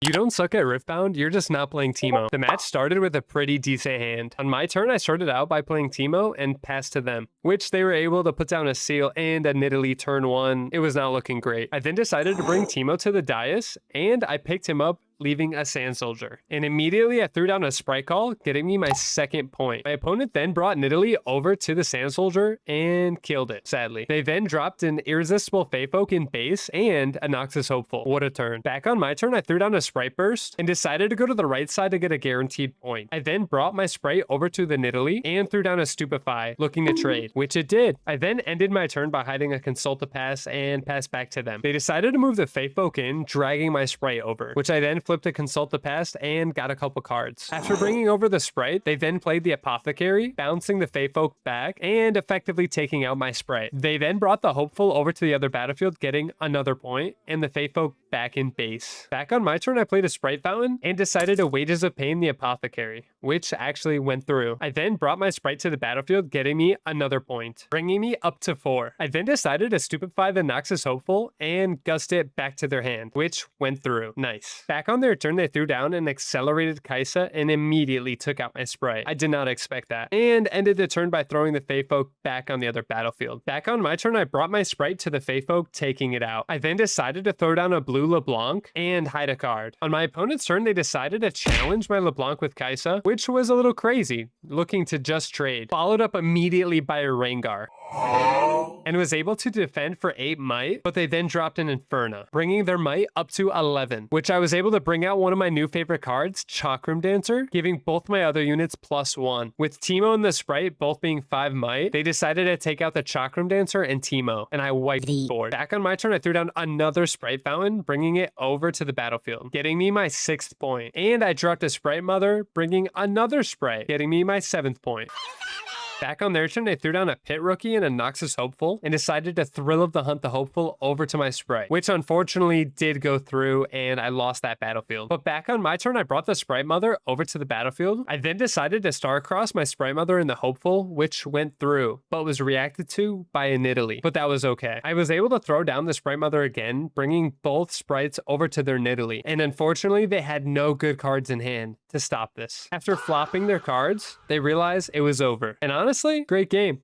You don't suck at Riftbound, you're just not playing Teemo. The match started with a pretty decent hand. On my turn, I started out by playing Teemo and passed to them, which they were able to put down a seal and a Nidalee turn 1. It was not looking great. I then decided to bring Teemo to the dais, and I picked him up, leaving a Sand Soldier. And immediately I threw down a Sprite Call, getting me my second point. My opponent then brought Nidalee over to the Sand Soldier and killed it, sadly. They then dropped an Irresistible Feyfolk in base and a Noxus Hopeful. What a turn. Back on my turn, I threw down a Sprite Burst and decided to go to the right side to get a guaranteed point. I then brought my Sprite over to the Nidalee and threw down a Stupefy, looking to trade, which it did. I then ended my turn by hiding a Consult to pass and passed back to them. They decided to move the Feyfolk in, dragging my Sprite over, which I then flipped a Consult to pass and got a couple cards. After bringing over the Sprite, they then played the Apothecary, bouncing the Feyfolk back and effectively taking out my Sprite. They then brought the Hopeful over to the other battlefield, getting another point, and the Feyfolk back in base. Back on my turn, I played a Sprite Fountain and decided to Wages of Pain the Apothecary, which actually went through. I then brought my Sprite to the battlefield, getting me another point, bringing me up to 4. I then decided to Stupefy the Noxus Hopeful and gust it back to their hand, which went through. Nice. Back on their turn, they threw down an accelerated Kaisa and immediately took out my Sprite. I did not expect that, and ended the turn by throwing the Feyfolk back on the other battlefield. Back on my turn, I brought my Sprite to the Feyfolk, taking it out. I then decided to throw down a blue LeBlanc and hide a card. On my opponent's turn, they decided to challenge my LeBlanc with Kaisa, which was a little crazy, looking to just trade. Followed up immediately by a Rengar, and was able to defend for 8 might, but they then dropped an Inferno, bringing their might up to 11, which I was able to bring out one of my new favorite cards, Chakram Dancer, giving both my other units +1. With Teemo and the Sprite both being 5 might, they decided to take out the Chakram Dancer and Teemo, and I wiped the board. Back on my turn, I threw down another Sprite Fountain, bringing it over to the battlefield, getting me my 6th point, and I dropped a Sprite Mother, bringing another Sprite, getting me my 7th point. Back on their turn, they threw down a Pit Rookie and a Noxus Hopeful and decided to Thrill of the Hunt the Hopeful over to my Sprite, which unfortunately did go through and I lost that battlefield. But back on my turn, I brought the Sprite Mother over to the battlefield. I then decided to Starcross my Sprite Mother in the Hopeful, which went through, but was reacted to by a Nidalee, but that was okay. I was able to throw down the Sprite Mother again, bringing both Sprites over to their Nidalee, and unfortunately, they had no good cards in hand to stop this. After flopping their cards, they realized it was over. And honestly, great game.